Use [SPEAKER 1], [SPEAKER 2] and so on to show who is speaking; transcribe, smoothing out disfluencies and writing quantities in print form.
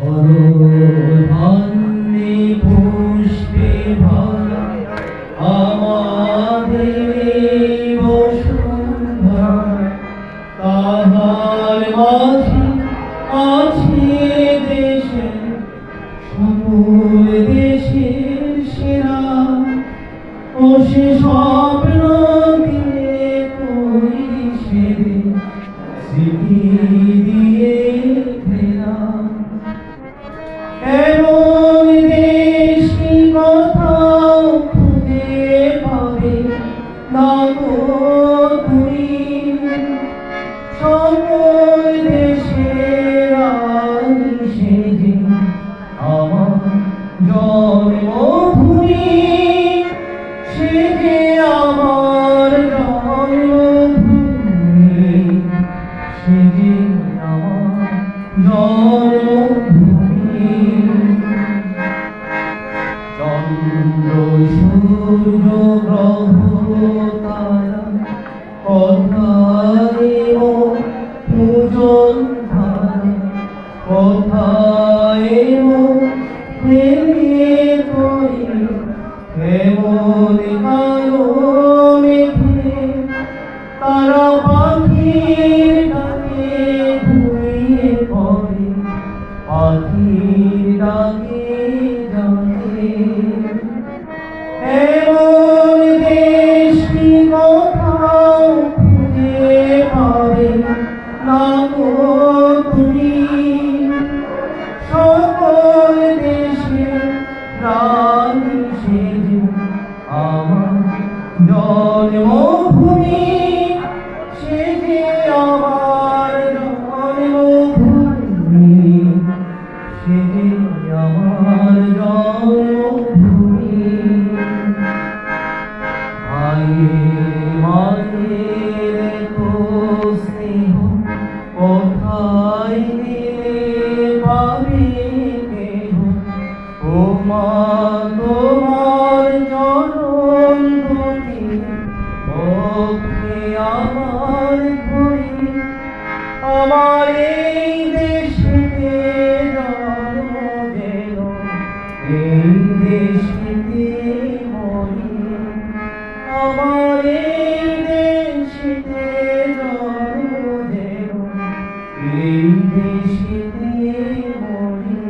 [SPEAKER 1] অরণ্যে পুষ্পে ভরা আমাদের বসুন্ধরা, তাহার মাঝে আছে দেশে সকল দেশের সেরা। ও সে স্বপ্ন দিয়ে তৈরি সেদিন স্মৃতি দিয়ে ঘেরা। এমন দেশ কি কোথাও খুঁজে পাবে না গো তুমি, সকল দেশের রানী সেজে আমার জন্মভূমি, সেজে আমার জন্মভূমি, সেজে আমার জন্মভূমি। চন্দ্র সূর্য গ্রহ তারা কোথায় মোর পূজন ধারা, কোথায় মোর প্রেমে তরি কেমন কালো মেঘে, তারা পাখির ডাকে ঘুমিয়ে পড়ে, পাখির ডাকে জাগে। এমন দেশ কি কোথাও খুঁজে পাবে না গো তুমি, সকল দেশের রানী সেজে আমার জন্মভূমি, সেজে আমার জন্মভূমি, সেজে আমার জন্মভূমি। মায়ের তো স্নেহ কোথায় দিলে পাবে কেহ, ও মা তোমার চরণ দুটি বক্ষে আমার ধরি, আমার এই দেশেতে জন্ম যেন এই দেশেতে মরি, আমার এই দেশেতে জন্ম যেন এই দেশেতে মরি।